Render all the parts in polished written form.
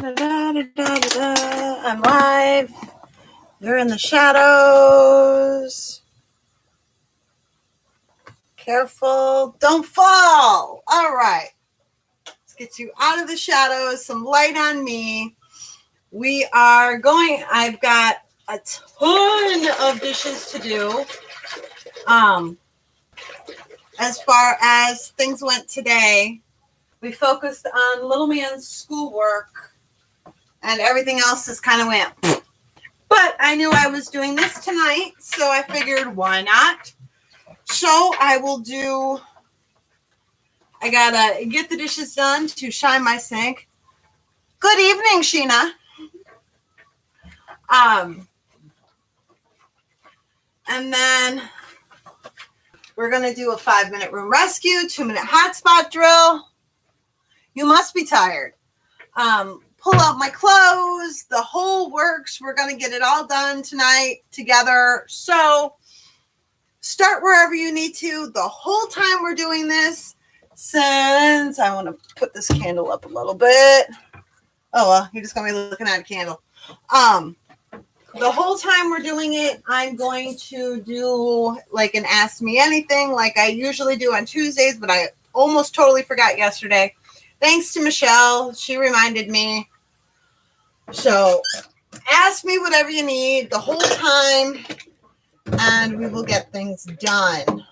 I'm live. You're in the shadows. Careful. Don't fall. All right. Let's get you out of the shadows. Some light on me. We are going. I've got a ton of dishes to do. As far as things went today, we focused on little man's schoolwork and everything else just kind of went. But I knew I was doing this tonight, so I figured why not? So I gotta get the dishes done to shine my sink. Good evening, Sheena. And then we're going to do a 5-minute room rescue, 2-minute hotspot drill. You must be tired. Pull out my clothes, the whole works. We're going to get it all done tonight together. So start wherever you need to. The whole time we're doing this, since I want to put this candle up a little bit. Oh, well, you're just going to be looking at a candle. The whole time we're doing it, I'm going to do like an Ask Me Anything like I usually do on Tuesdays, but I almost totally forgot yesterday. Thanks to Michelle. She reminded me. So ask me whatever you need the whole time, and we will get things done.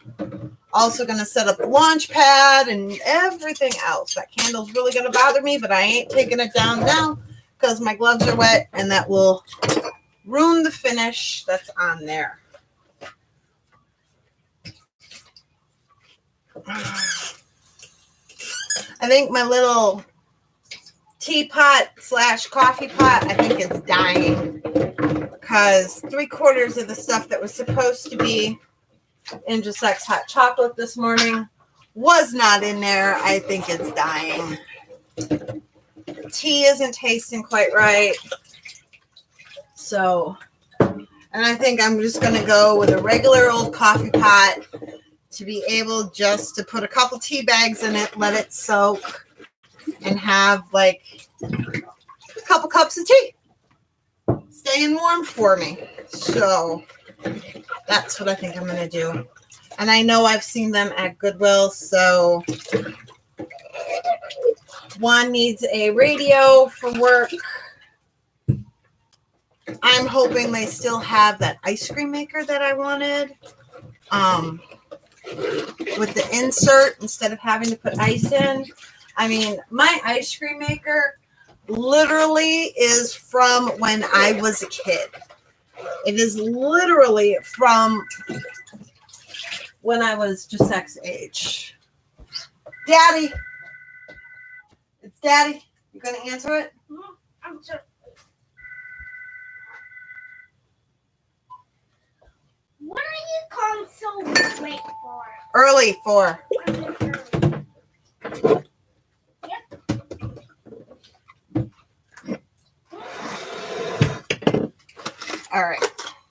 Also going to set up the launch pad and everything else. That candle's really going to bother me, but I ain't taking it down now because my gloves are wet, and that will ruin the finish that's on there. I think my little teapot / coffee pot, I think it's dying because 3/4 of the stuff that was supposed to be in Just X hot chocolate this morning was not in there. I think it's dying. Tea isn't tasting quite right. So, and I think I'm just going to go with a regular old coffee pot to be able just to put a couple tea bags in it, let it soak, and have like a couple cups of tea staying warm for me. So that's what I think I'm going to do. And I know I've seen them at Goodwill. So one needs a radio for work. I'm hoping they still have that ice cream maker that I wanted. With the insert instead of having to put ice in. I mean, my ice cream maker literally is from when I was a kid. It is literally from when I was just X age. Daddy. It's Daddy. You going to answer it? I'm sorry. What are you calling so late for? Early for. All right.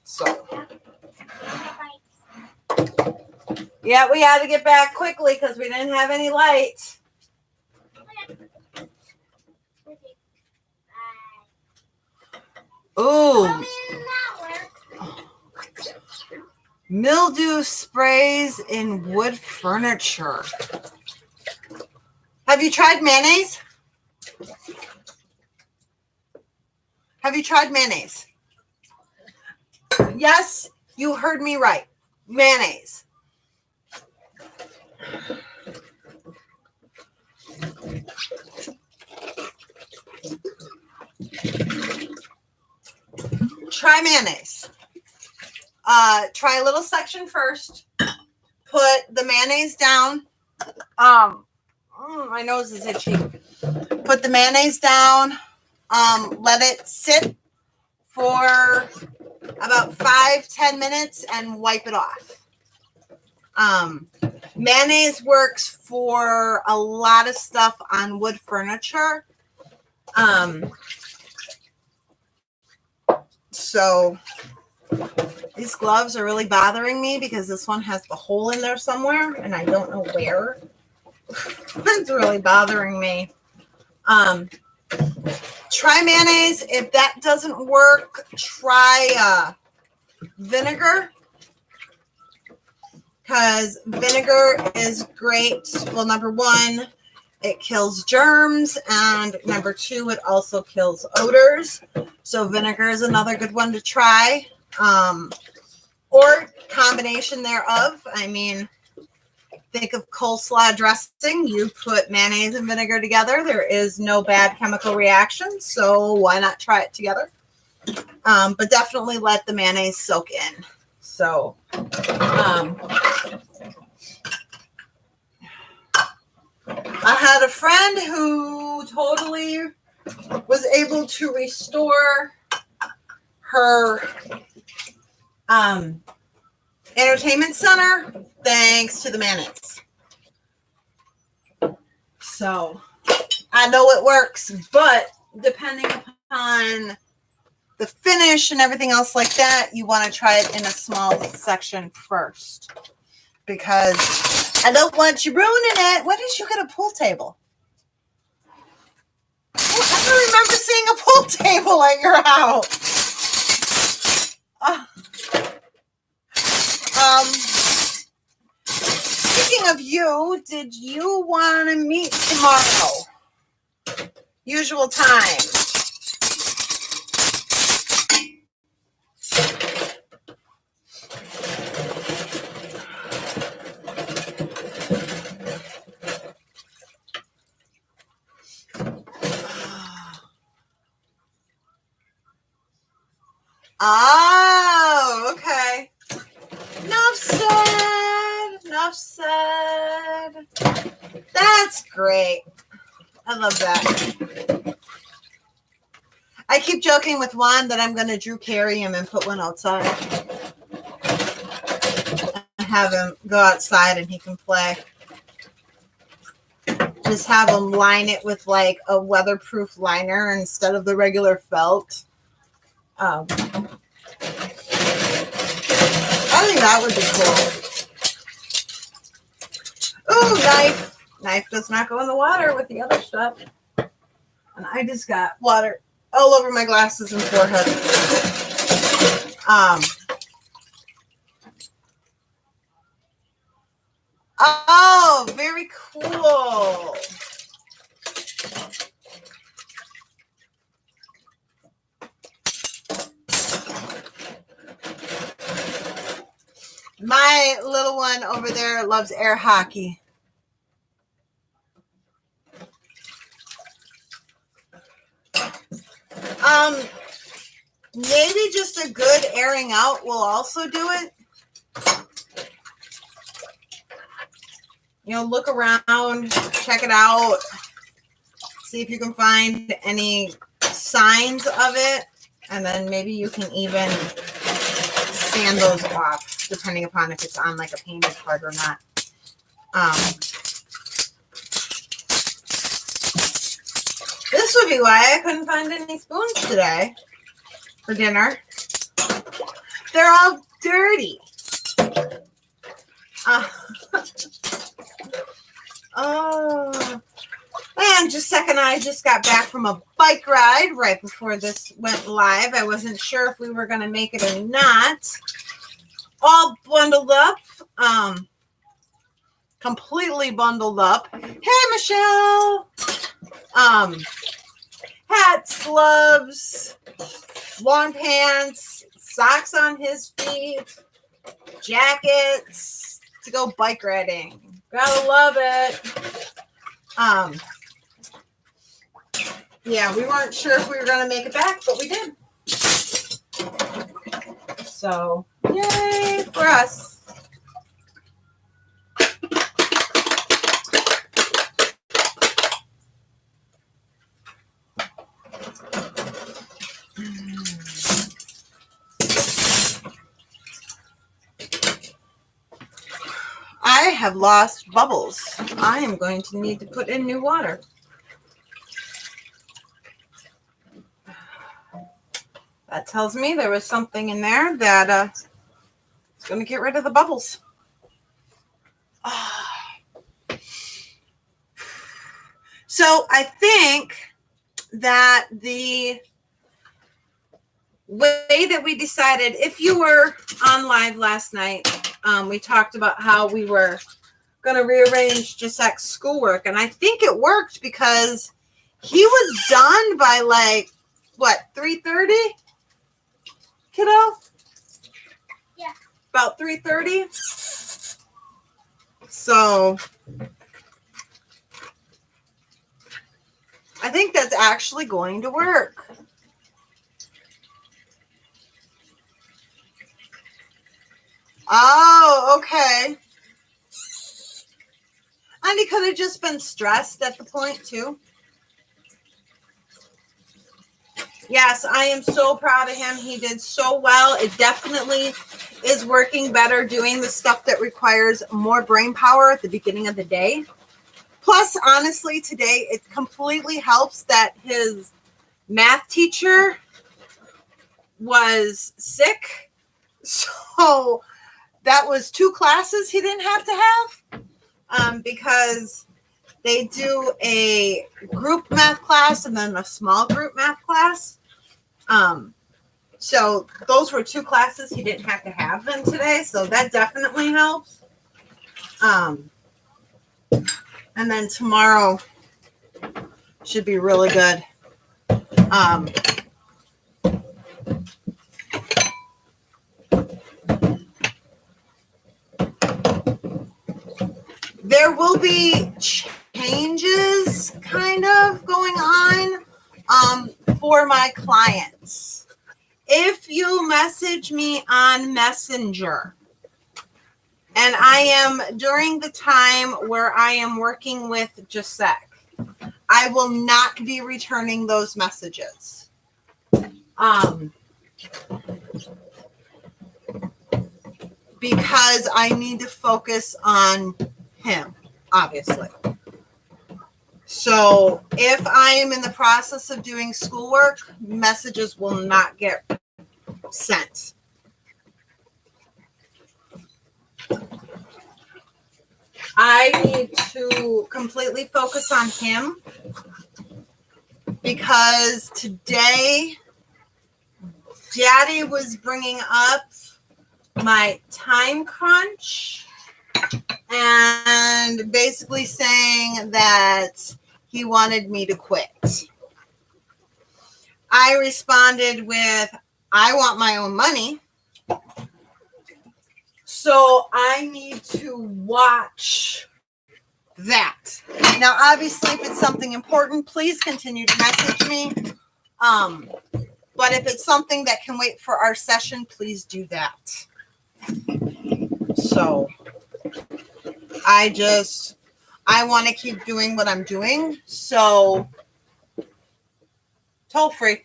So. Yeah, we had to get back quickly because we didn't have any lights. Ooh. Mildew sprays in wood furniture. Have you tried mayonnaise? Have you tried mayonnaise? Yes, you heard me right. Mayonnaise. Try mayonnaise. Try a little section first. Put the mayonnaise down. My nose is itchy. Put the mayonnaise down. Let it sit for about 5-10 minutes and wipe it off. Mayonnaise works for a lot of stuff on wood furniture. So these gloves are really bothering me because this one has the hole in there somewhere and I don't know where. It's really bothering me. Try mayonnaise. If that doesn't work, try vinegar, because vinegar is great. Well, number one, it kills germs, and number two, it also kills odors. So vinegar is another good one to try, or combination thereof. I mean, think of coleslaw dressing. You put mayonnaise and vinegar together. There is no bad chemical reaction, so why not try it together? But definitely let the mayonnaise soak in. So, I had a friend who totally was able to restore her entertainment center thanks to the mayonnaise. So I know it works, but depending upon the finish and everything else like that, you want to try it in a small section first, because I don't want you ruining it. When did you get a pool table? I don't remember seeing a pool table at your house. Speaking of you, did you want to meet tomorrow? Usual time. Oh, okay. Enough said. Enough said. That's great. I love that. I keep joking with Juan that I'm going to Drew carry him and put one outside. And have him go outside and he can play. Just have him line it with like a weatherproof liner instead of the regular felt. I think that would be cool. Ooh, knife. Knife does not go in the water with the other stuff. And I just got water all over my glasses and forehead. Oh, very cool. My little one over there loves air hockey. Maybe just a good airing out will also do it. You know, look around, check it out, see if you can find any signs of it, and then maybe you can even sand those off, depending upon if it's on like a painted part or not. This would be why I couldn't find any spoons today for dinner. They're all dirty. Oh, and just a second, I just got back from a bike ride right before this went live. I wasn't sure if we were going to make it or not. All bundled up, completely bundled up. Hey, Michelle. Hats, gloves, long pants, socks on his feet, jackets to go bike riding. Gotta love it. Yeah, we weren't sure if we were gonna make it back, but we did. So, yay for us. I have lost bubbles. I am going to need to put in new water. That tells me there was something in there that is going to get rid of the bubbles. So I think that the way that we decided, if you were on live last night, we talked about how we were going to rearrange Giuseppe's schoolwork. And I think it worked because he was done by like, what, 3:30? Kiddo? Yeah. About 3:30? So I think that's actually going to work. Oh, okay. And he could have just been stressed at the point, too. Yes, I am so proud of him. He did so well. It definitely is working better doing the stuff that requires more brain power at the beginning of the day. Plus, honestly, today it completely helps that his math teacher was sick. So that was 2 classes he didn't have to have because they do a group math class and then a small group math class. So those were 2 classes he didn't have to have then today. So that definitely helps. And then tomorrow should be really good. There will be changes kind of going on for my clients. If you message me on Messenger, and I am during the time where I am working with Giuseppe, I will not be returning those messages. Because I need to focus on him, obviously. So if I am in the process of doing schoolwork, messages will not get sent. I need to completely focus on him because today Daddy was bringing up my time crunch and basically saying that he wanted me to quit. I responded with, I want my own money. So I need to watch that. Now, obviously, if it's something important, please continue to message me. But if it's something that can wait for our session, please do that. So I want to keep doing what I'm doing. So toll free.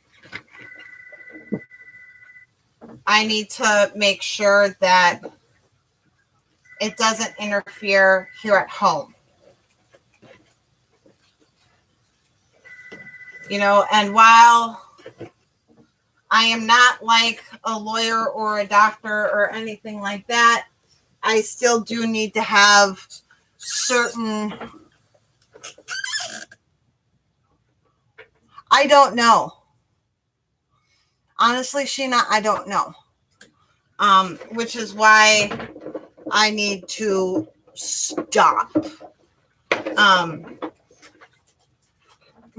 I need to make sure that it doesn't interfere here at home. You know, and while I am not like a lawyer or a doctor or anything like that, I still do need to have certain, I don't know. Honestly, Sheena, I don't know. Which is why I need to stop.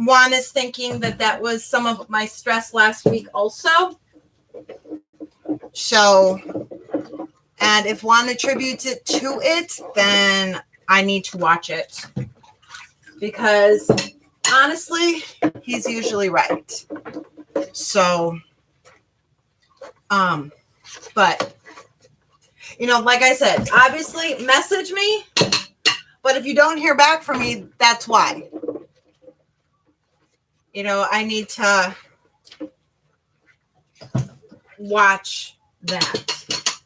Juan is thinking that was some of my stress last week also. So, and if Juan attributes it to it, then I need to watch it. Because honestly, he's usually right. So, but, you know, like I said, obviously message me, but if you don't hear back from me, that's why. You know, I need to watch that.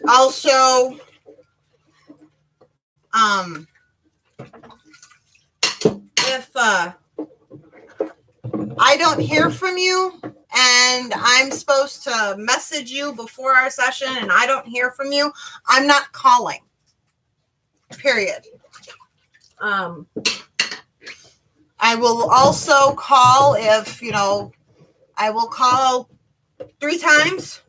Also, if I don't hear from you and I'm supposed to message you before our session and I don't hear from you, I'm not calling. Period. I will also call if, I will call 3 times.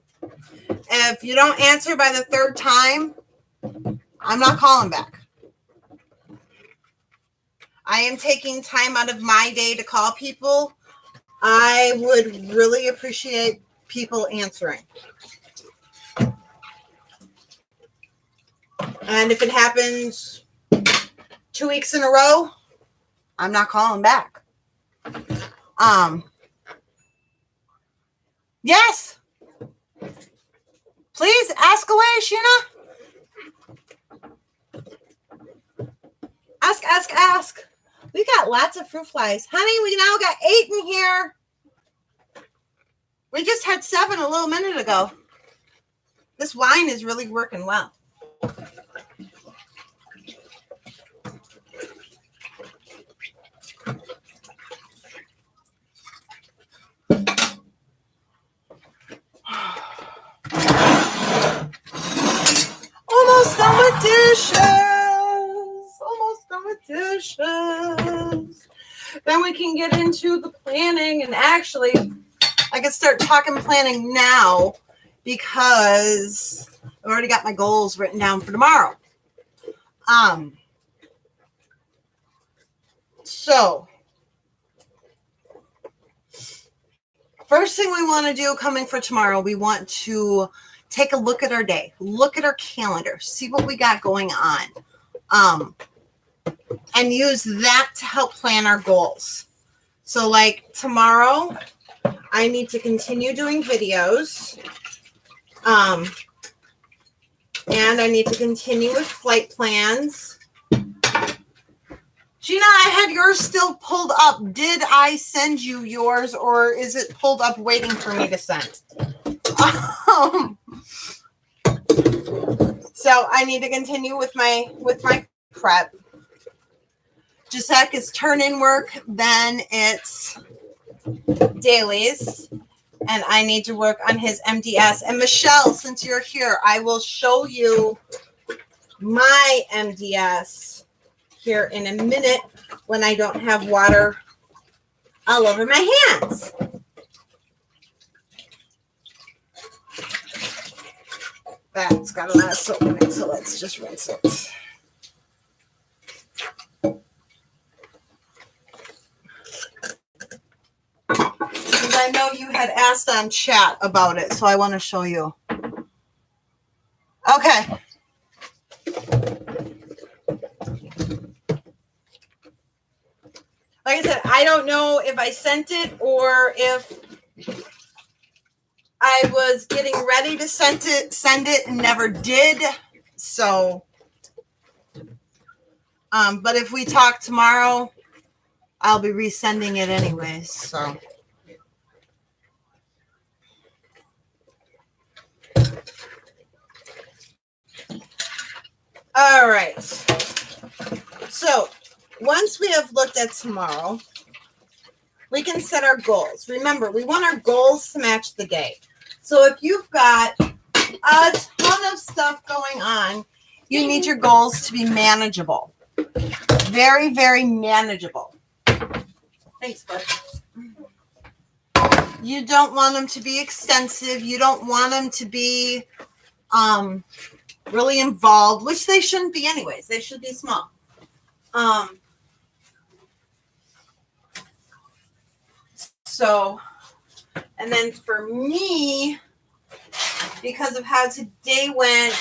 If you don't answer by the 3rd time, I'm not calling back. I am taking time out of my day to call people. I would really appreciate people answering. And if it happens 2 weeks in a row, I'm not calling back. Yes. Please ask away, Sheena. Ask. We got lots of fruit flies. Honey, we now got 8 in here. We just had 7 a little minute ago. This wine is really working well. Almost done with dishes. Then we can get into the planning, and actually I can start talking planning now because I've already got my goals written down for tomorrow. So first thing we want to do coming for tomorrow, we want to take a look at our day, look at our calendar, see what we got going on, and use that to help plan our goals. So like tomorrow, I need to continue doing videos, and I need to continue with flight plans. Gina, I had yours still pulled up. Did I send you yours, or is it pulled up waiting for me to send? So I need to continue with my prep. Gisek is turn-in work, then it's dailies, and I need to work on his MDS. And Michelle, since you're here, I will show you my MDS here in a minute when I don't have water all over my hands. That's got a lot of soap in it, so let's just rinse it. Because I know you had asked on chat about it, so I want to show you. Okay. Like I said, I don't know if I sent it or if I was getting ready to send it and never did. So, but if we talk tomorrow, I'll be resending it anyways. So. All right. So once we have looked at tomorrow, we can set our goals. Remember, we want our goals to match the day. So if you've got a ton of stuff going on, you need your goals to be manageable. Very, very manageable. Thanks, bud. You don't want them to be extensive. You don't want them to be really involved, which they shouldn't be anyways. They should be small. So, and then for me, because of how today went,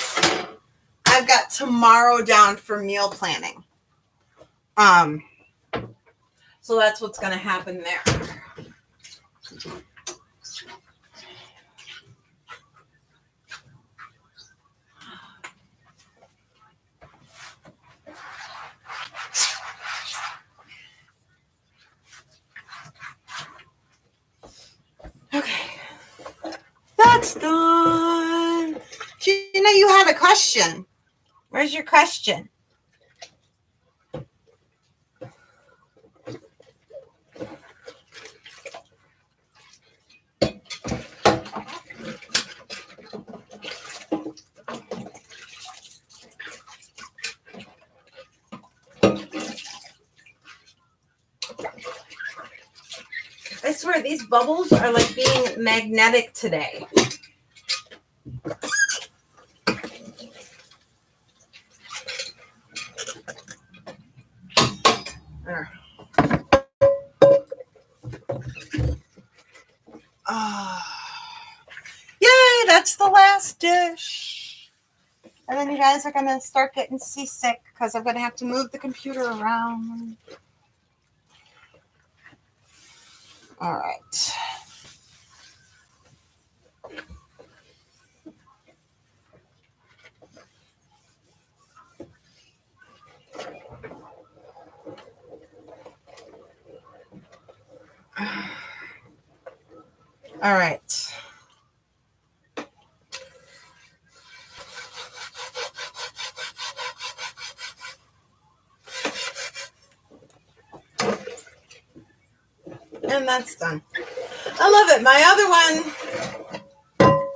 I've got tomorrow down for meal planning. So that's what's going to happen there. Okay, that's done. Gina, you had a question. Where's your question? I swear these bubbles are like being magnetic today. Yay, that's the last dish. And then you guys are going to start getting seasick because I'm going to have to move the computer around. All right. All right. And that's done. I love it. My other one,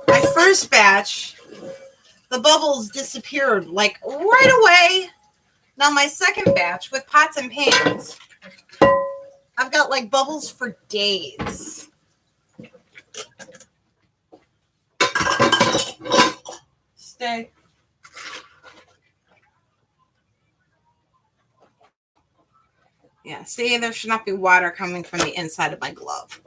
my first batch, the bubbles disappeared like right away. Now my second batch with pots and pans, I've got like bubbles for days. Stay. Yeah, see, there should not be water coming from the inside of my glove.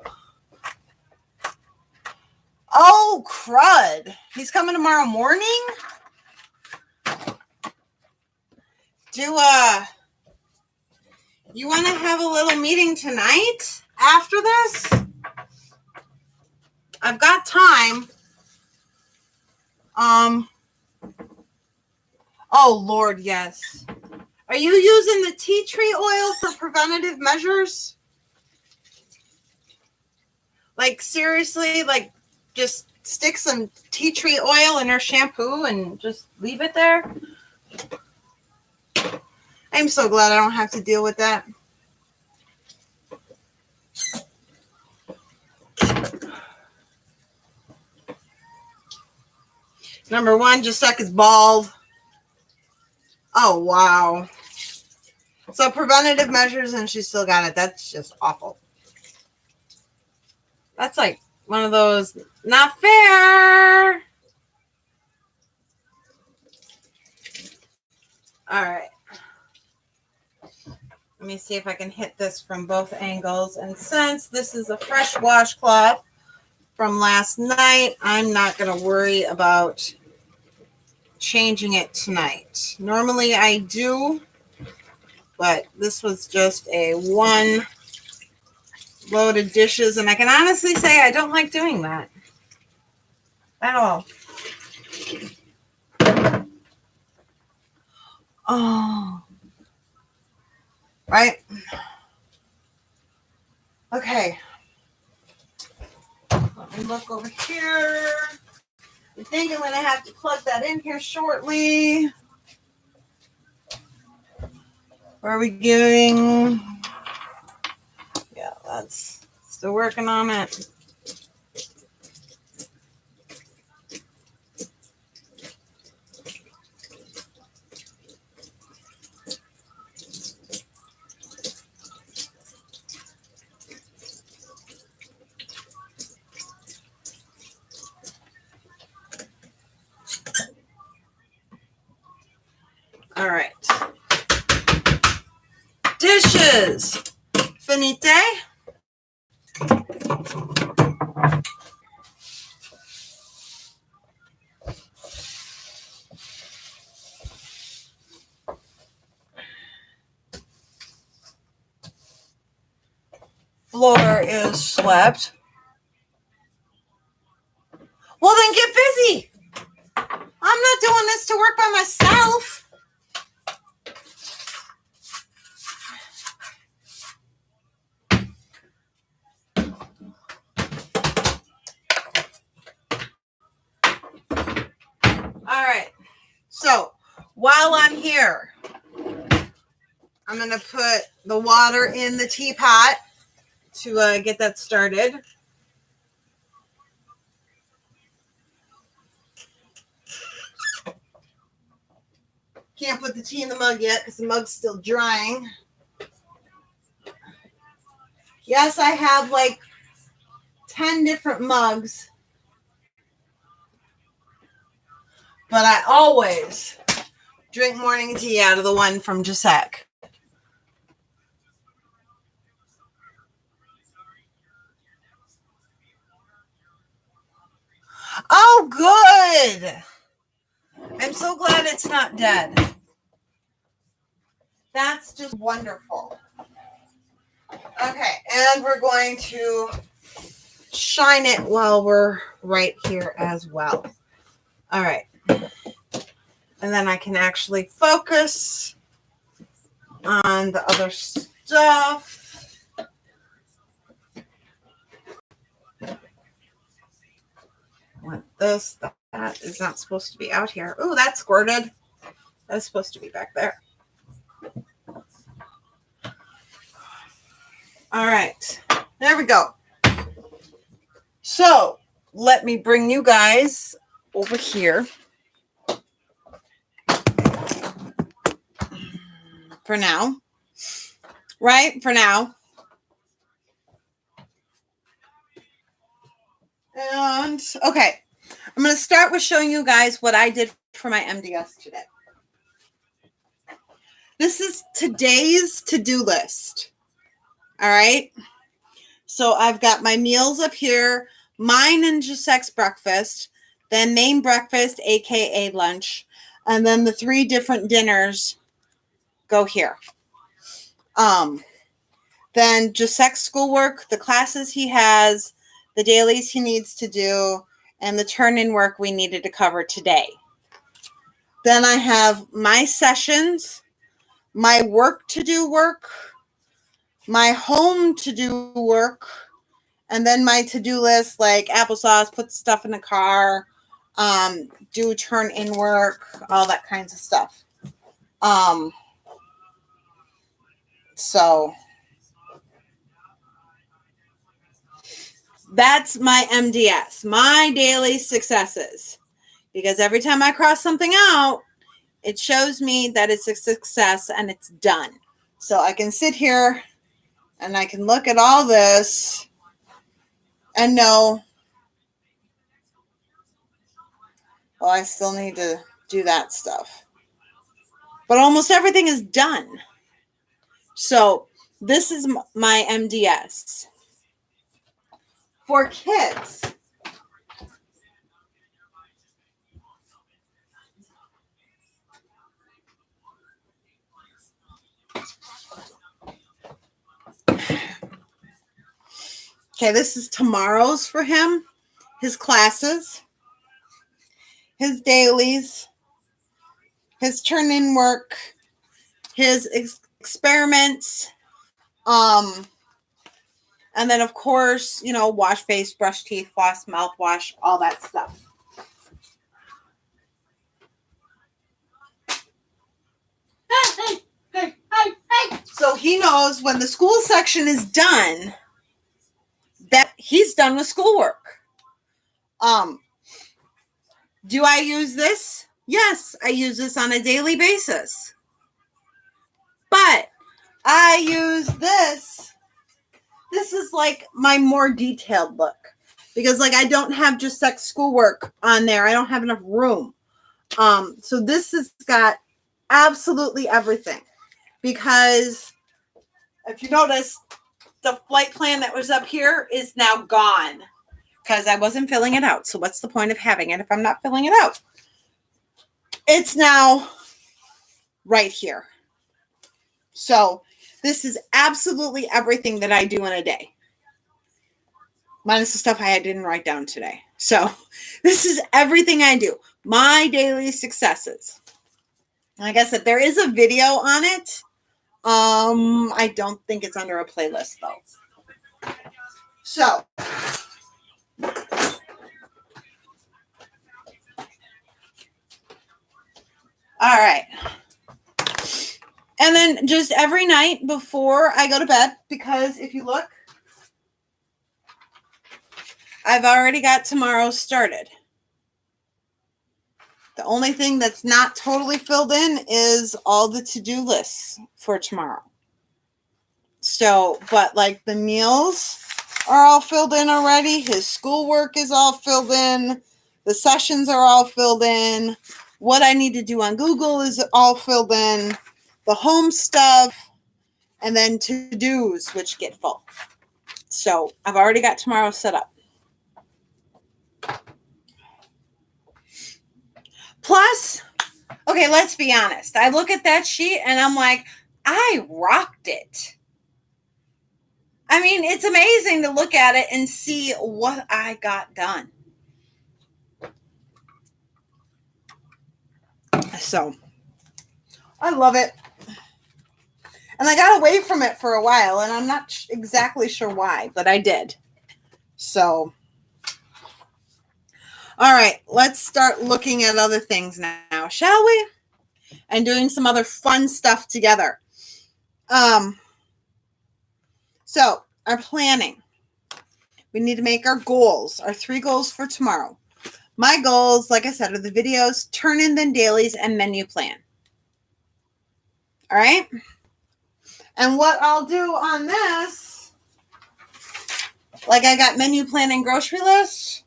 Oh, crud. He's coming tomorrow morning? You want to have a little meeting tonight after this? I've got time. Oh, Lord, yes. Are you using the tea tree oil for preventative measures? Like, seriously, like, just stick some tea tree oil in her shampoo and just leave it there? I'm so glad I don't have to deal with that. Number one, Jacek is bald. Oh, wow. So preventative measures and she still got it. That's just awful. That's like one of those, not fair. All right. Let me see if I can hit this from both angles. And since this is a fresh washcloth from last night, I'm not going to worry about changing it tonight. Normally I do, but this was just a one load of dishes. And I can honestly say I don't like doing that at all. Oh. Right? Okay. Let me look over here. I think I'm going to have to plug that in here shortly. Where are we going? Yeah, that's still working on it. All right. Dishes. Finite. Floor is swept. Well, then get busy. I'm not doing this to work by myself. All right. So while I'm here, I'm going to put the water in the teapot to get that started. Can't put the tea in the mug yet because the mug's still drying. Yes, I have like 10 different mugs, but I always drink morning tea out of the one from Gisek. Oh, good. I'm so glad it's not dead. That's just wonderful. Okay, and we're going to shine it while we're right here as well. All right. And then I can actually focus on the other stuff. Want this, that is not supposed to be out here. Oh, that squirted. That's supposed to be back there. All right, there we go. So let me bring you guys over here. For now, right? For now. And okay, I'm going to start with showing you guys what I did for my MDS today. This is today's to-do list. All right. So I've got my meals up here, mine and Gisek's breakfast, then main breakfast, aka lunch, and then the 3 different dinners go here. Then Gisek's schoolwork, the classes he has, the dailies he needs to do, and the turn-in work we needed to cover today. Then I have my sessions, my work to do work, my home to do work, and then my to-do list like applesauce, put stuff in the car, do turn-in work, all that kinds of stuff. So that's my MDS, my daily successes. Because every time I cross something out, it shows me that it's a success and it's done. So I can sit here and I can look at all this and know, well, I still need to do that stuff. But almost everything is done. So this is my MDS. For kids, okay, this is tomorrow's for him, his classes, his dailies, his turn-in work, his experiments, and then, of course, you know, wash face, brush teeth, floss, mouthwash, all that stuff. So he knows when the school section is done that he's done with schoolwork. Do I use this? Yes, I use this on a daily basis. But I use this. This is like my more detailed look. Because like I don't have just sex schoolwork on there. I don't have enough room. So this has got absolutely everything. Because if you notice, the flight plan that was up here is now gone. Because I wasn't filling it out. So what's the point of having it if I'm not filling it out? It's now right here. So this is absolutely everything that I do in a day. Minus the stuff I didn't write down today. So this is everything I do. My daily successes. Like I said, there is a video on it. I don't think it's under a playlist though. So all right. And then just every night before I go to bed, because if you look, I've already got tomorrow started. The only thing that's not totally filled in is all the to-do lists for tomorrow. So, but like the meals, are all filled in already. His schoolwork is all filled in. The sessions are all filled in. What I need to do on Google is all filled in. The home stuff, and then to-dos, which get full. So I've already got tomorrow set up. Plus, okay, let's be honest. I look at that sheet and I'm like, I rocked it. I mean, it's amazing to look at it and see what I got done. So, I love it. And I got away from it for a while, and I'm not exactly sure why, but I did. So, all right, let's start looking at other things now, shall we? And doing some other fun stuff together. So, our planning. We need to make our goals, our 3 goals for tomorrow. My goals, like I said, are the videos, turn in then dailies, and menu plan. All right? And what I'll do on this, like I got menu plan and grocery list.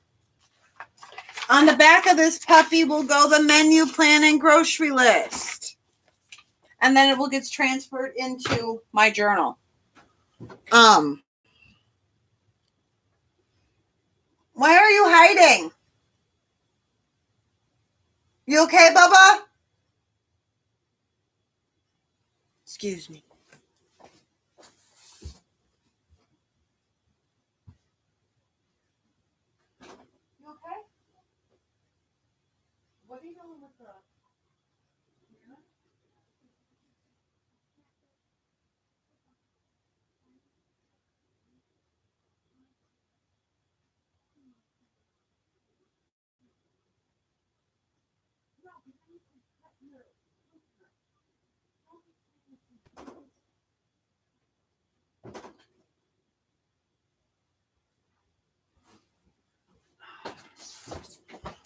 On the back of this puppy will go the menu plan and grocery list. And then it will get transferred into my journal. Why are you hiding? You okay, Bubba? Excuse me. You okay? What are you doing with the...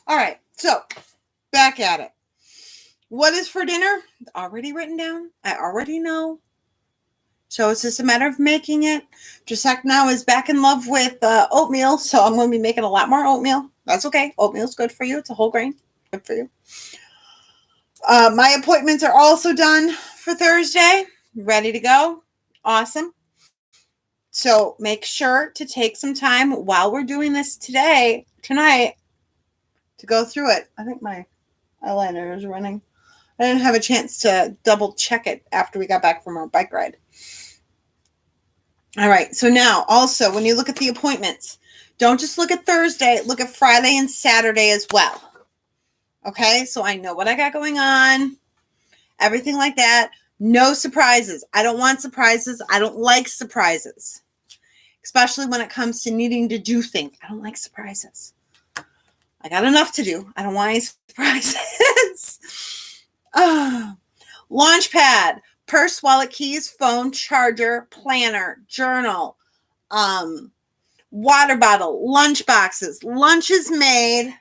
All right, so back at it. What is for dinner? Already written down. I already know. So it's just a matter of making it. Jacek now is back in love with oatmeal, so I'm going to be making a lot more oatmeal. That's okay. Oatmeal's good for you. It's a whole grain. Good for you. My appointments are also done for Thursday. Ready to go. Awesome. So make sure to take some time while we're doing this tonight, to go through it. I think my eyeliner is running. I didn't have a chance to double check it after we got back from our bike ride. All right. So now also, when you look at the appointments, don't just look at Thursday, look at Friday and Saturday as well. Okay. So I know what I got going on, everything like that. No surprises. I don't want surprises. I don't like surprises, especially when it comes to needing to do things. I don't like surprises. I got enough to do. I don't want any surprises. Launchpad, purse, wallet, keys, phone, charger, planner, journal, water bottle, lunch boxes. Lunch is made.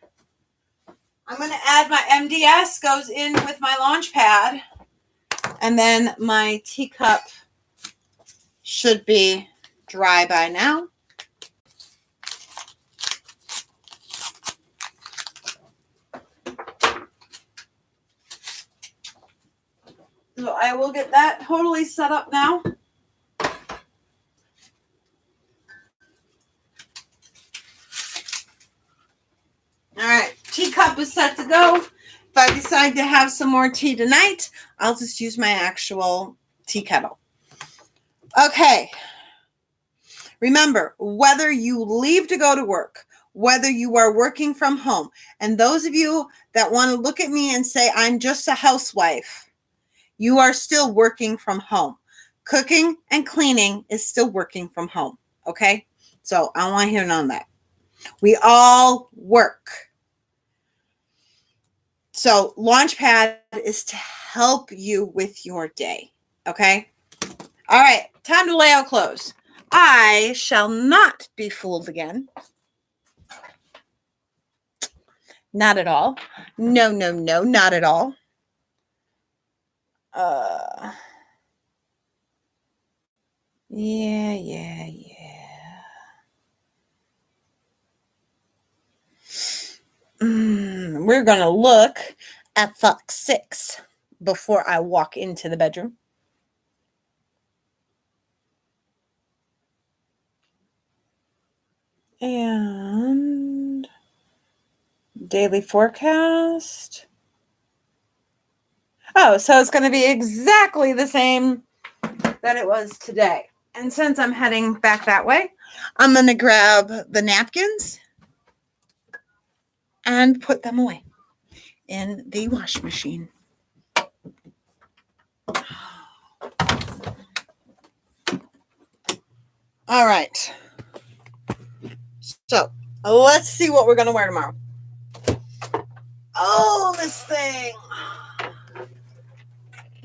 I'm going to add my MDS goes in with my Launchpad. And then my teacup should be dry by now. So I will get that totally set up now. All right, teacup is set to go. If I decide to have some more tea tonight, I'll just use my actual tea kettle. Okay. Remember, whether you leave to go to work, whether you are working from home, and those of you that want to look at me and say, I'm just a housewife, you are still working from home. Cooking and cleaning is still working from home. Okay? So I don't want to hear none of that. We all work. So Launchpad is to help you with your day. Okay? All right. Time to lay out clothes. I shall not be fooled again. Not at all. No, not at all. Yeah. we're going to look at Fox 6 before I walk into the bedroom. And daily forecast. Oh, so it's going to be exactly the same that it was today. And since I'm heading back that way, I'm going to grab the napkins and put them away in the wash machine. All right. So let's see what we're going to wear tomorrow. Oh, this thing.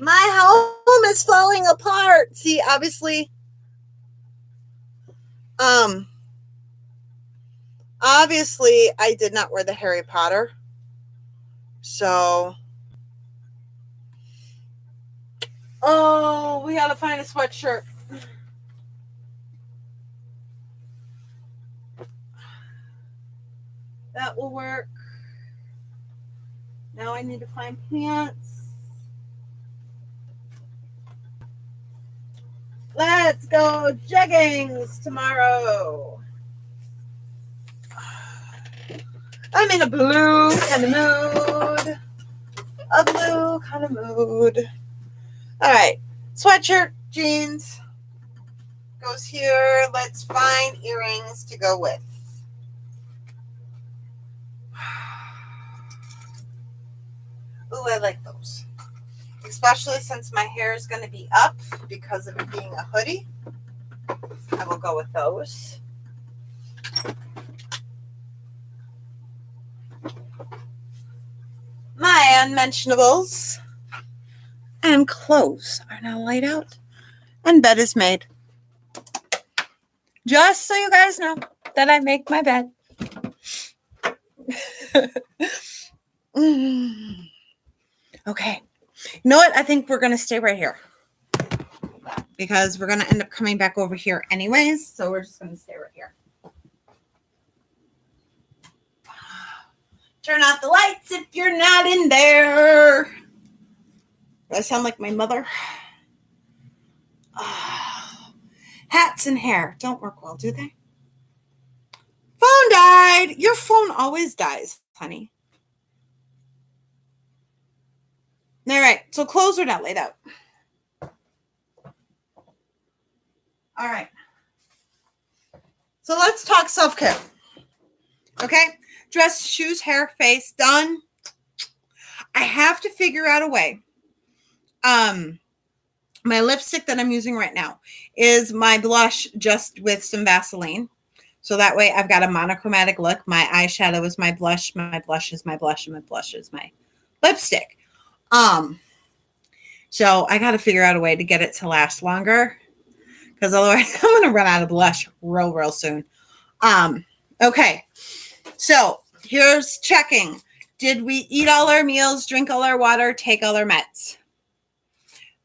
My home is falling apart. See, obviously, I did not wear the Harry Potter. So, we got to find a sweatshirt. That will work. Now I need to find pants. Let's go jeggings tomorrow. I'm in a blue kind of mood. A blue kind of mood. All right. Sweatshirt, jeans. Goes here. Let's find earrings to go with. Ooh, I like those. Especially since my hair is going to be up because of it being a hoodie. I will go with those. My unmentionables and clothes are now laid out and bed is made. Just so you guys know that I make my bed. Okay. You know what? I think we're going to stay right here because we're going to end up coming back over here anyways. So we're just going to stay right here. Turn off the lights if you're not in there. Do I sound like my mother? Hats and hair don't work well, do they? Phone died. Your phone always dies, honey. All right. So clothes are not laid out. All right. So let's talk self-care. Okay. Dress, shoes, hair, face, done. I have to figure out a way. My lipstick that I'm using right now is my blush just with some Vaseline. So that way I've got a monochromatic look. My eyeshadow is my blush is my blush, and my blush is my lipstick. So I got to figure out a way to get it to last longer because otherwise I'm going to run out of blush real soon. Okay. So here's checking. Did we eat all our meals, drink all our water, take all our meds?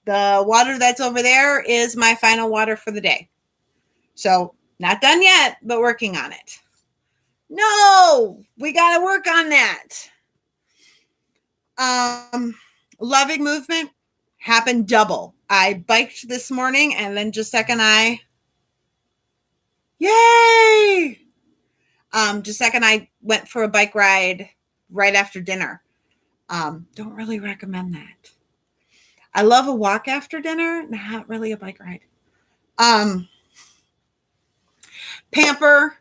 The water that's over there is my final water for the day. So not done yet, but working on it. No, we got to work on that. Loving movement happened double. I biked this morning and then just second yay! Just second I went for a bike ride right after dinner. Don't really recommend that. I love a walk after dinner, not really a bike ride. Pamper.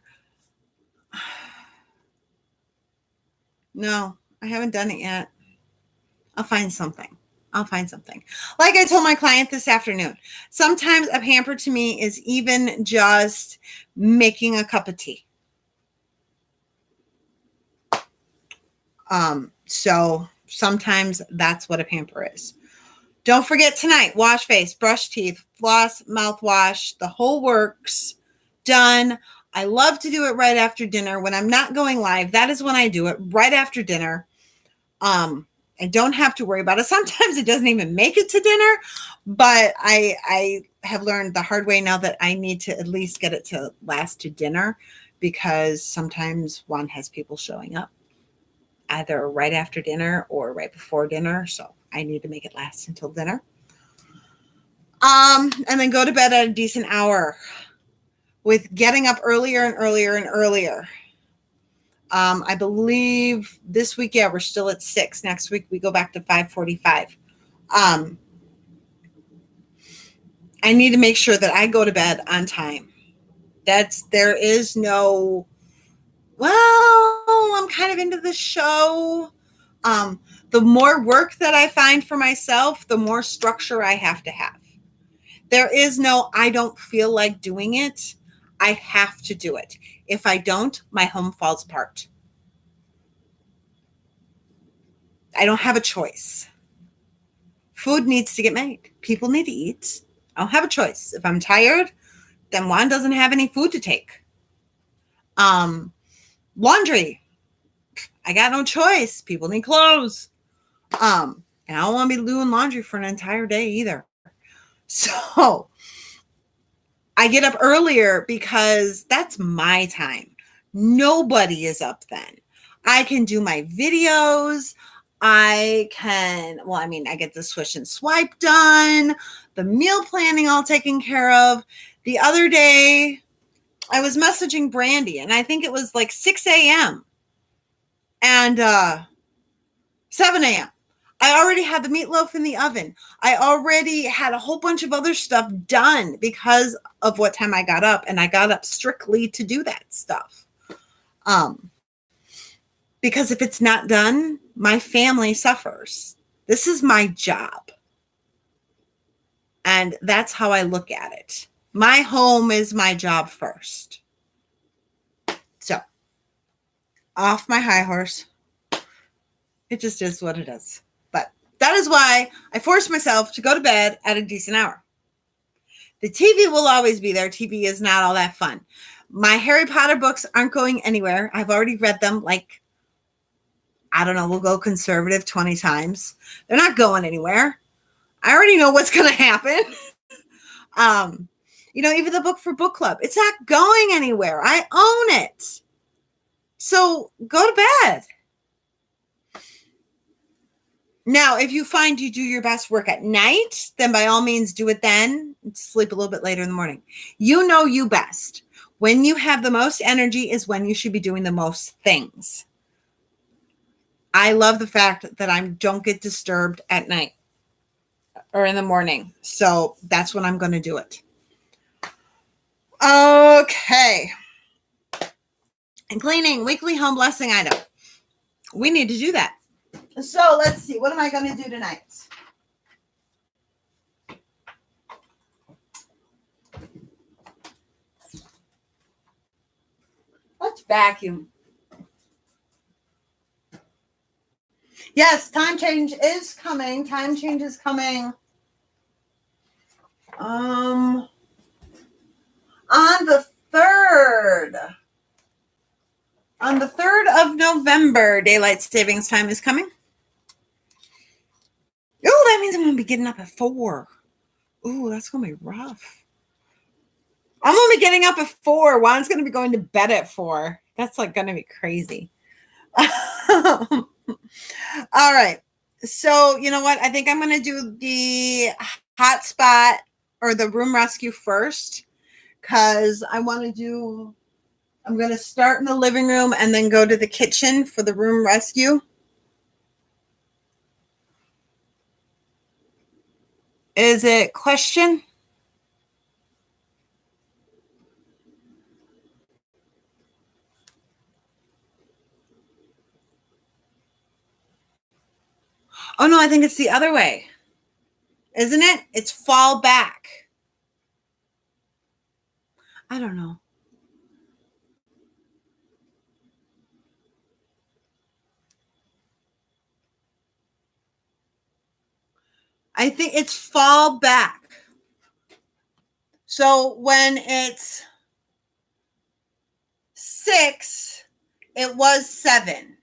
No, I haven't done it yet. I'll find something. Like I told my client this afternoon, sometimes a pamper to me is even just making a cup of tea. So sometimes that's what a pamper is. Don't forget tonight, wash face, brush teeth, floss, mouthwash, the whole works. Done. I love to do it right after dinner. When I'm not going live, that is when I do it, right after dinner. I don't have to worry about it. Sometimes it doesn't even make it to dinner, but I have learned the hard way now that I need to at least get it to last to dinner because sometimes Juan has people showing up. either right after dinner or right before dinner. So I need to make it last until dinner. And then go to bed at a decent hour with getting up earlier and earlier and earlier. I believe this week, yeah, we're still at 6. Next week, we go back to 5:45. I need to make sure that I go to bed on time. There is no, well, I'm kind of into the show. The more work that I find for myself, the more structure I have to have. There is no, I don't feel like doing it. I have to do it. If I don't, my home falls apart. I don't have a choice. Food needs to get made. People need to eat. I don't have a choice. If I'm tired, then Juan doesn't have any food to take. Laundry. I got no choice. People need clothes. And I don't want to be doing laundry for an entire day either. So I get up earlier because that's my time. Nobody is up then. I can do my videos. I get the swish and swipe done, the meal planning all taken care of. The other day, I was messaging Brandy, and I think it was like 6 a.m. and 7 a.m. I already had the meatloaf in the oven. I already had a whole bunch of other stuff done because of what time I got up, and I got up strictly to do that stuff. Because if it's not done, my family suffers. This is my job. And that's how I look at it. My home is my job first. So, off my high horse. It just is what it is. But that is why I force myself to go to bed at a decent hour. The TV will always be there. TV is not all that fun. My Harry Potter books aren't going anywhere. I've already read them we'll go conservative 20 times. They're not going anywhere. I already know what's going to happen. Even the book for book club, it's not going anywhere. I own it. So go to bed. Now, if you find you do your best work at night, then by all means do it then. Sleep a little bit later in the morning. You know you best. When you have the most energy is when you should be doing the most things. I love the fact that I don't get disturbed at night or in the morning. So that's when I'm going to do it. Okay. And cleaning, weekly home blessing item. We need to do that. So let's see. What am I going to do tonight? Let's vacuum. Yes, time change is coming. Time change is coming. On the 3rd. On the 3rd of November, daylight savings time is coming. Oh, that means I'm going to be getting up at 4. Ooh, that's going to be rough. I'm going to be getting up at 4. Juan's going to be going to bed at 4. That's going to be crazy. All right. So, you know what? I think I'm going to do the hotspot or the room rescue first because I'm going to start in the living room and then go to the kitchen for the room rescue. Is it question? Oh, no, I think it's the other way. Isn't it? It's fall back. I don't know. I think it's fall back. So when it's 6, it was 7.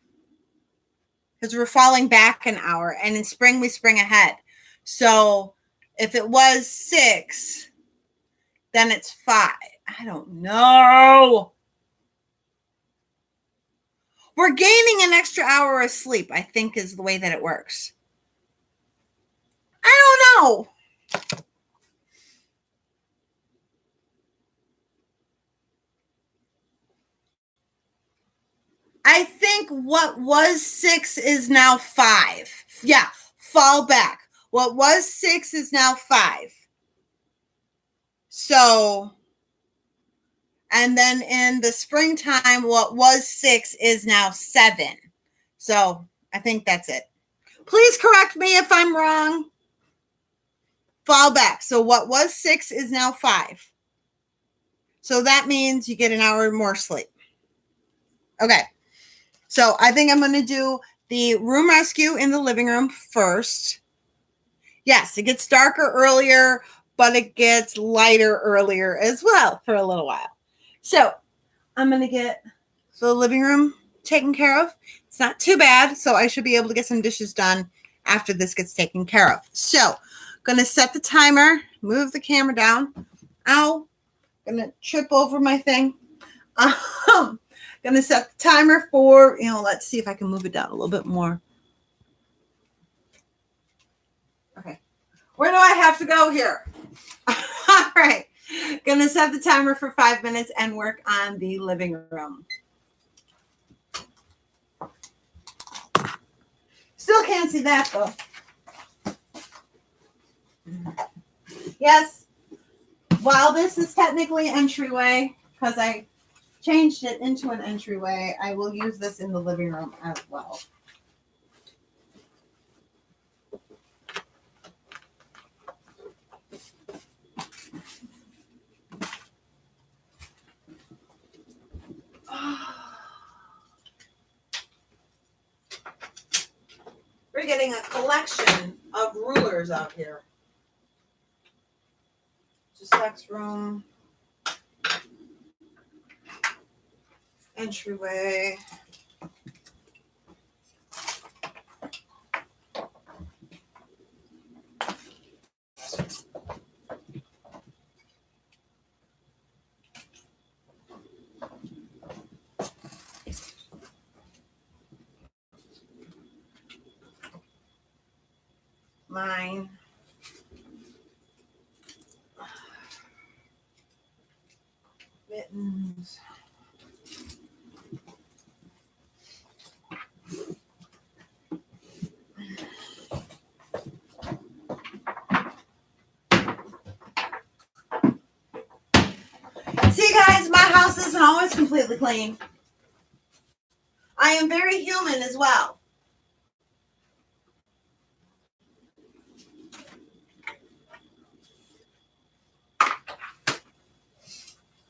Because we're falling back an hour. And in spring, we spring ahead. So if it was 6, then it's 5. I don't know. We're gaining an extra hour of sleep, I think is the way that it works. I don't know. I think what was 6 is now 5. Yeah, fall back. What was 6 is now 5. So, and then in the springtime, what was 6 is now 7. So I think that's it. Please correct me if I'm wrong. Fall back. So what was 6 is now 5. So that means you get an hour more sleep. Okay. So I think I'm going to do the room rescue in the living room first. Yes, it gets darker earlier, but it gets lighter earlier as well for a little while. So I'm going to get the living room taken care of. It's not too bad, so I should be able to get some dishes done after this gets taken care of. So going to set the timer, move the camera down. Ow, going to trip over my thing. Going to set the timer for, let's see if I can move it down a little bit more. Okay. Where do I have to go here? All right. Going to set the timer for 5 minutes and work on the living room. Still can't see that though. Yes. While this is technically entryway, because I changed it into an entryway, I will use this in the living room as well. We're getting a collection of rulers out here. Just next room. Entryway. Mine. Mittens. See, guys, my house isn't always completely clean. I am very human as well.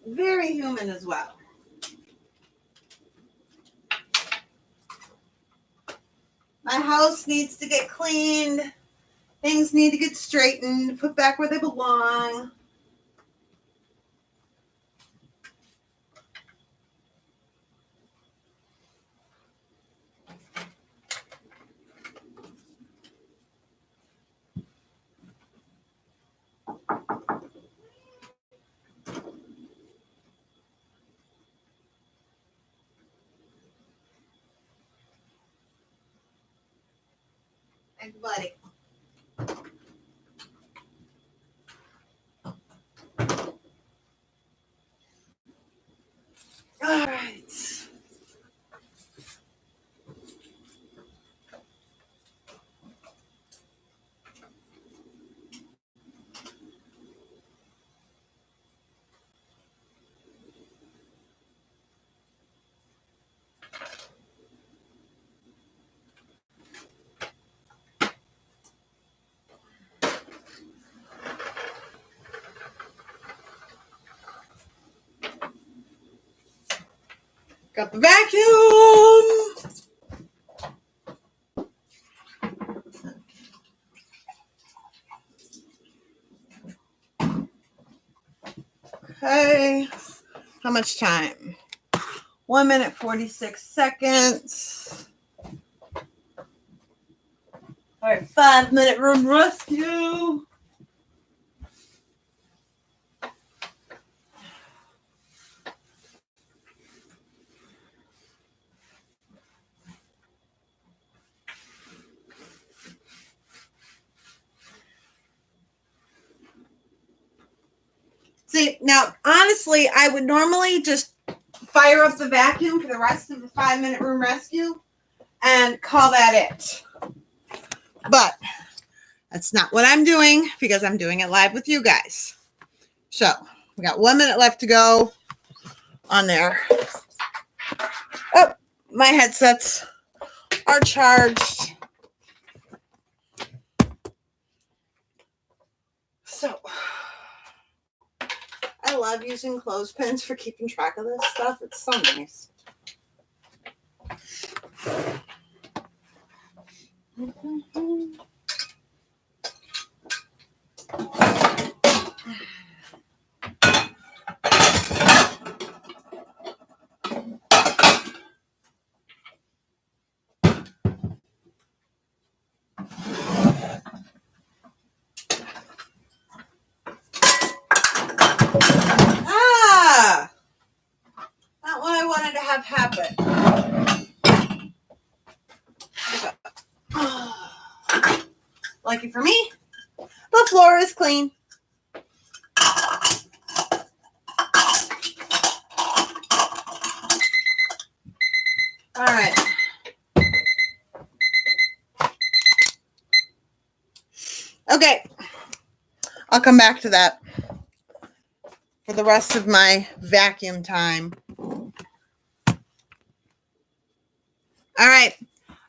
Very human as well. My house needs to get cleaned. Things need to get straightened, put back where they belong. And buddy. All right. Got the vacuum. Okay. How much time? 1 minute, 46 seconds. All right, 5 minute room rescue. See, now, honestly, I would normally just fire up the vacuum for the rest of the 5-minute room rescue and call that it. But that's not what I'm doing because I'm doing it live with you guys. So we got 1 minute left to go on there. Oh, my headsets are charged. So I love using clothespins for keeping track of this stuff. It's so nice. Not what I wanted to have happen. Lucky for me, the floor is clean. All right. Okay. I'll come back to that for the rest of my vacuum time. All right.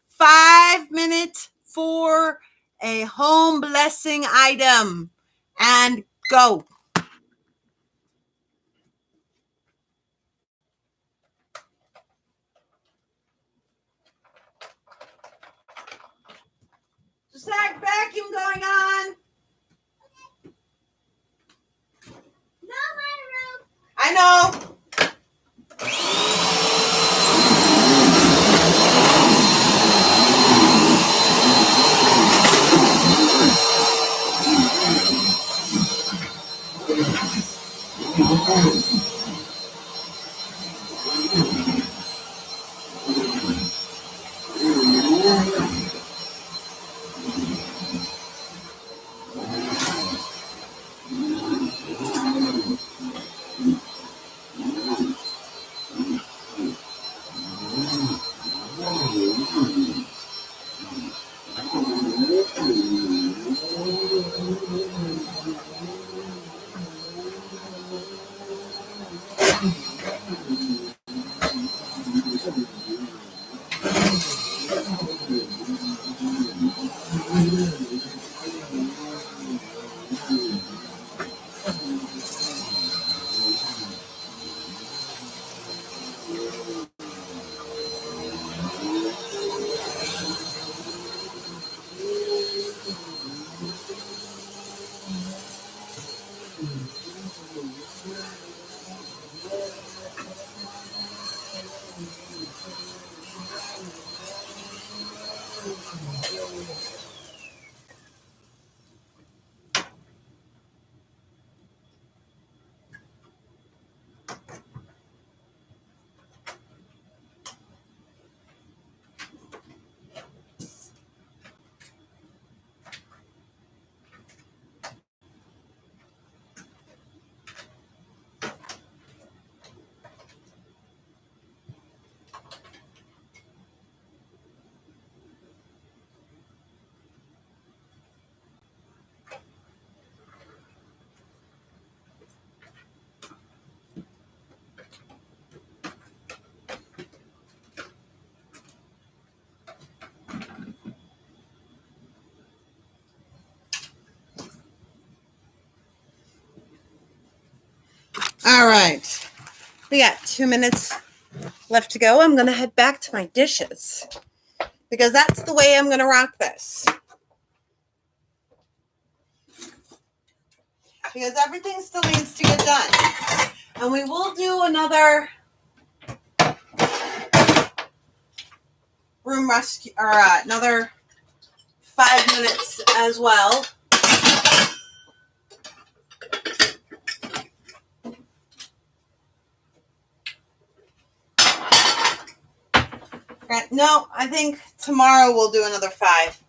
5 minutes for a home blessing item. And go. Just that vacuum going on. No, my room. I know. All right. We got 2 minutes left to go. I'm going to head back to my dishes because that's the way I'm going to rock this. Because everything still needs to get done. And we will do another room rescue or another 5 minutes as well. No, I think tomorrow we'll do another 5.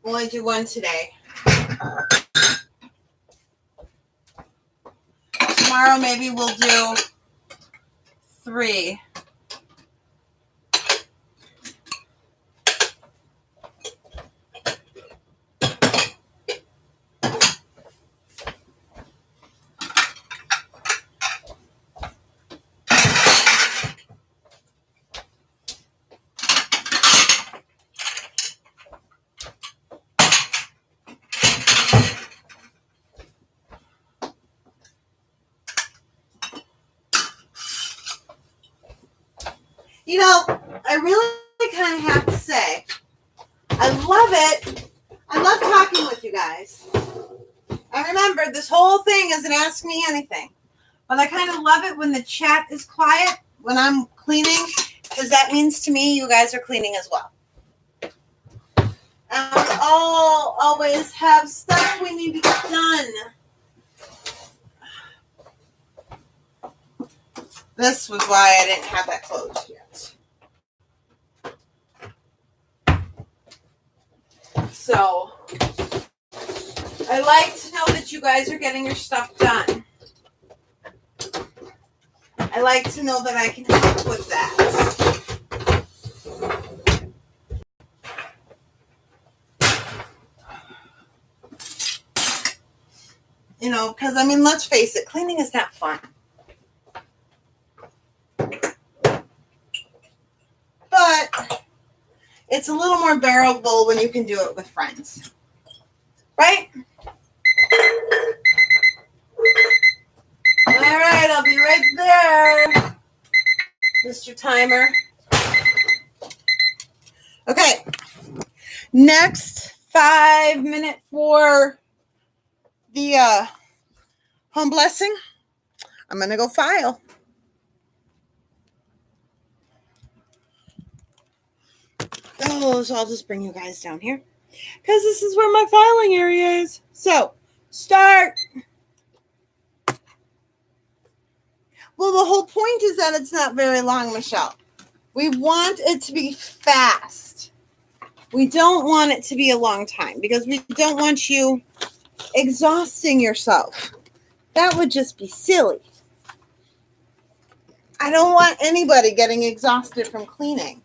We'll only do one today. tomorrow maybe we'll do 3. You know, I really kind of have to say, I love it. I love talking with you guys. I remember this whole thing is an Ask Me Anything. But I kind of love it when the chat is quiet, when I'm cleaning, because that means to me you guys are cleaning as well. And we all always have stuff we need to get done. This was why I didn't have that closed yet. So, I like to know that you guys are getting your stuff done. I like to know that I can help with that. You know, because, I mean, let's face it, cleaning is not fun. But it's a little more bearable when you can do it with friends. Right? All right, I'll be right there, Mr. Timer. Okay. Next 5 minute for the home blessing. I'm going to go file. Oh, so I'll just bring you guys down here because this is where my filing area is. So, start. Well, the whole point is that it's not very long, Michelle. We want it to be fast. We don't want it to be a long time because we don't want you exhausting yourself. That would just be silly. I don't want anybody getting exhausted from cleaning.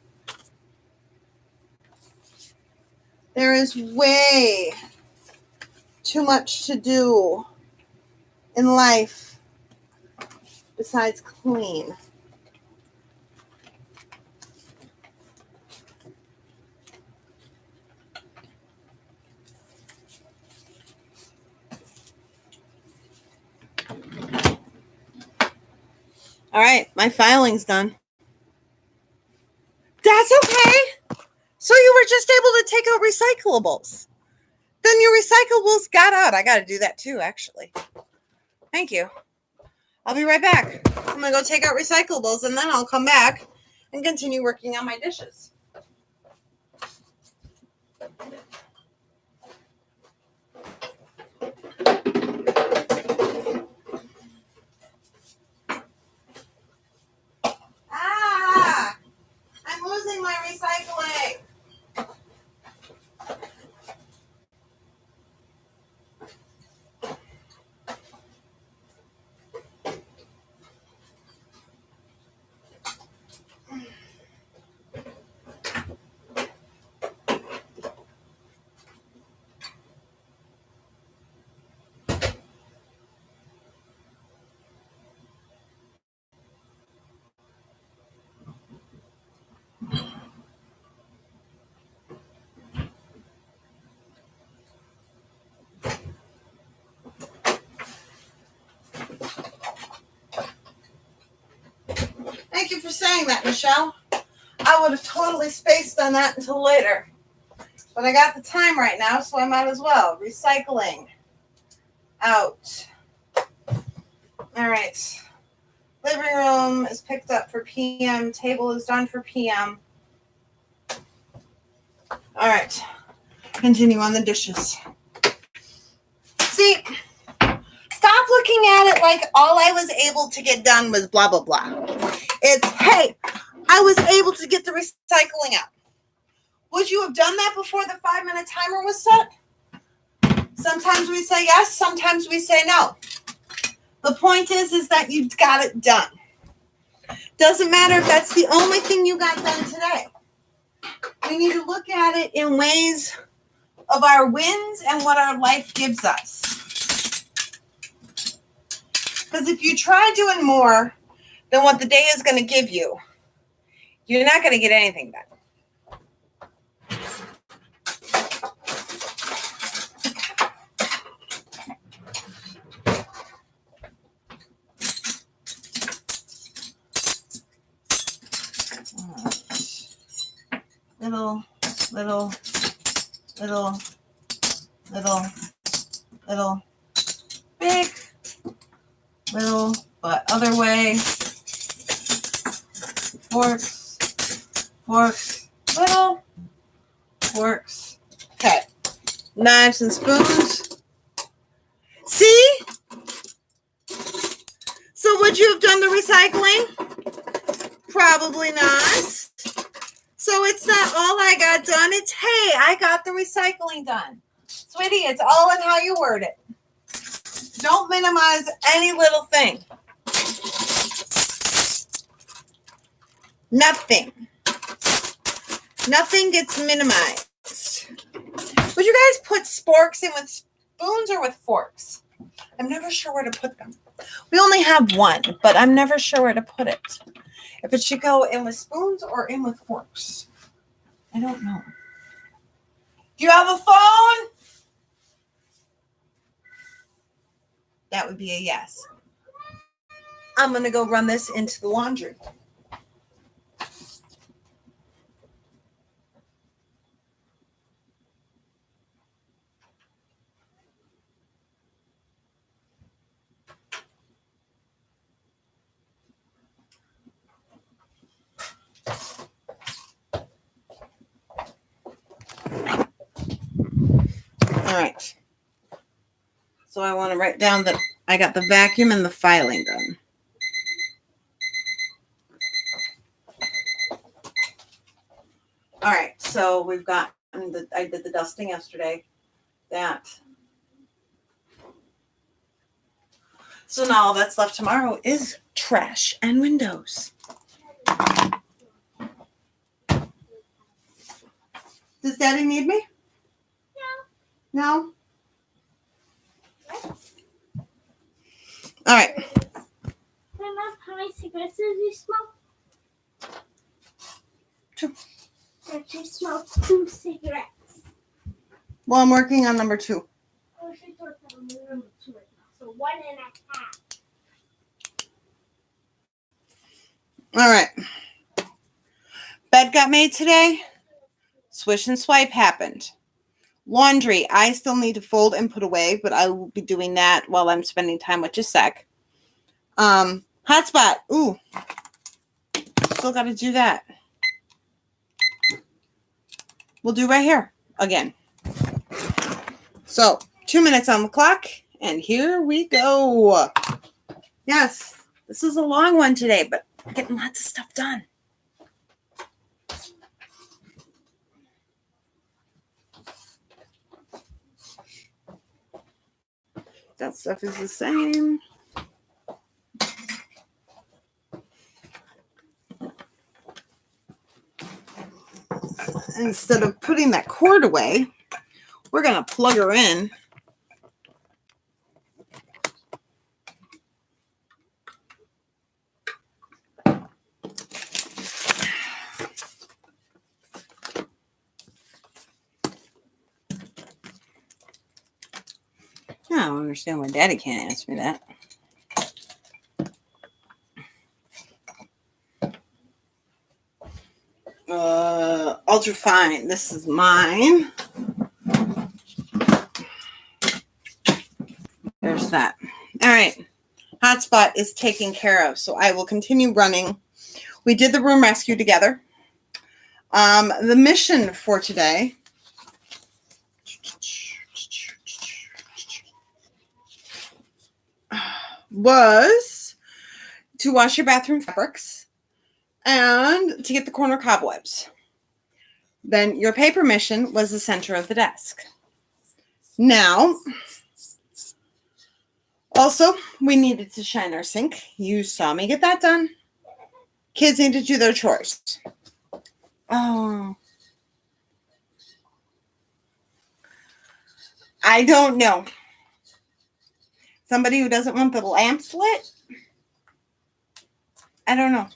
There is way too much to do in life besides clean. All right, my filing's done. That's okay. So you were just able to take out recyclables. Then your recyclables got out. I got to do that too, actually. Thank you. I'll be right back. I'm going to go take out recyclables and then I'll come back and continue working on my dishes. I'm losing my recycling. Thank you for saying that, Michelle. I would have totally spaced on that until later. But I got the time right now, so I might as well. Recycling. Out. All right. Living room is picked up for PM. Table is done for PM. All right. Continue on the dishes. See, stop looking at it like all I was able to get done was blah, blah, blah. It's, hey, I was able to get the recycling out. Would you have done that before the 5-minute timer was set? Sometimes we say yes, sometimes we say no. The point is that you got it done. Doesn't matter if that's the only thing you got done today. We need to look at it in ways of our wins and what our life gives us. Because if you try doing more than what the day is going to give you, you're not going to get anything done. Little, big, little, but other way. Forks, little, forks. Okay. Knives and spoons. See? So would you have done the recycling? Probably not. So it's not all I got done. It's, hey, I got the recycling done. Sweetie, it's all in how you word it. Don't minimize any little thing. Nothing. Nothing gets minimized. Would you guys put sporks in with spoons or with forks? I'm never sure where to put them. We only have one, but I'm never sure where to put it. If it should go in with spoons or in with forks. I don't know. Do you have a phone? That would be a yes. I'm going to go run this into the laundry. All right. So I want to write down that I got the vacuum and the filing done. All right. So we've got, I did the dusting yesterday. So now all that's left tomorrow is trash and windows. Does Daddy need me? No? All right. Mom, how many cigarettes did you smoke? 2. Did you smoke 2 cigarettes? Well, I'm working on number 2. Oh, she's working on number 2 right now. So 1.5. All right. Bed got made today. Swish and swipe happened. Laundry, I still need to fold and put away, but I will be doing that while I'm spending time with Jacek. Hotspot. Ooh. Still got to do that. We'll do right here again. So, 2 minutes on the clock, and here we go. Yes, this is a long one today, but getting lots of stuff done. That stuff is the same. Instead of putting that cord away, we're going to plug her in. I don't understand why Daddy can't answer me that. Ultra fine. This is mine. There's that. All right. Hotspot is taken care of, so I will continue running. We did the room rescue together. The mission for today was to wash your bathroom fabrics and to get the corner cobwebs. Then your paper mission was the center of the desk. Now, Also, we needed to shine our sink. You saw me get that done. Kids need to do their chores. Oh. I don't know. Somebody who doesn't want the lamps lit? I don't know.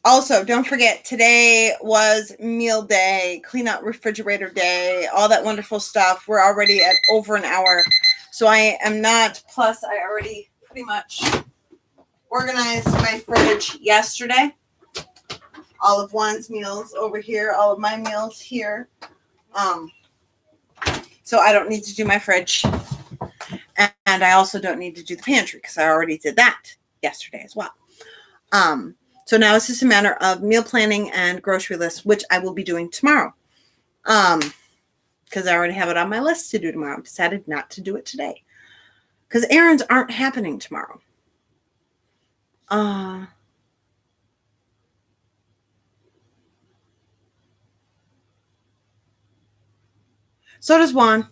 Also, don't forget, today was meal day, clean out refrigerator day, all that wonderful stuff. We're already at over an hour. So I am not, plus I already pretty much organized my fridge yesterday. All of Juan's meals over here, all of my meals here. So I don't need to do my fridge. And I also don't need to do the pantry because I already did that yesterday as well. So now it's just a matter of meal planning and grocery lists, which I will be doing tomorrow. Because I already have it on my list to do tomorrow. I decided not to do it today. Because errands aren't happening tomorrow. So does Juan.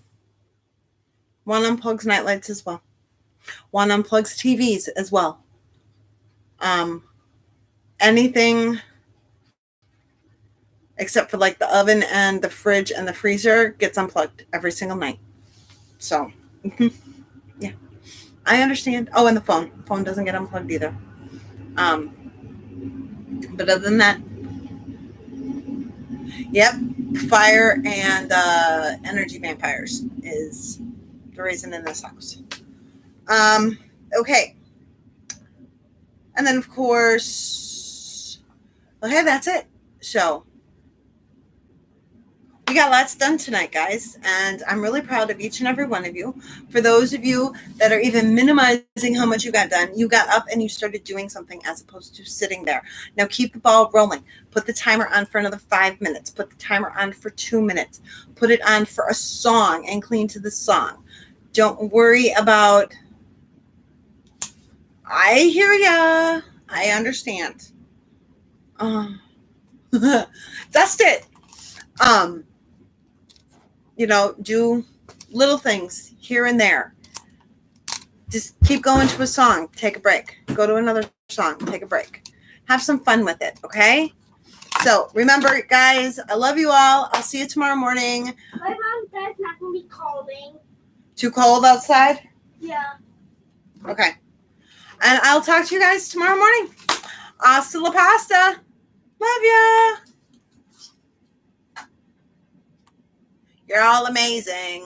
Juan unplugs nightlights as well. Juan unplugs TVs as well. Anything except for like the oven and the fridge and the freezer gets unplugged every single night. So, yeah, I understand. Oh, and the phone. Phone doesn't get unplugged either. But other than that, yep, fire and energy vampires is the reason in this house. Okay. And then, of course, okay, that's it. So, we got lots done tonight, guys, and I'm really proud of each and every one of you. For those of you that are even minimizing how much you got done, you got up and you started doing something as opposed to sitting there. Now keep the ball rolling. Put the timer on for another 5 minutes. Put the timer on for 2 minutes. Put it on for a song and clean to the song. Don't worry about, I hear ya. I understand. Dust it. Do little things here and there. Just keep going to a song, take a break. Go to another song, take a break. Have some fun with it, okay? So remember, guys, I love you all. I'll see you tomorrow morning. My mom dad's not going to be calling. Too cold outside? Yeah. Okay. And I'll talk to you guys tomorrow morning. Hasta la pasta. Love ya. You're all amazing.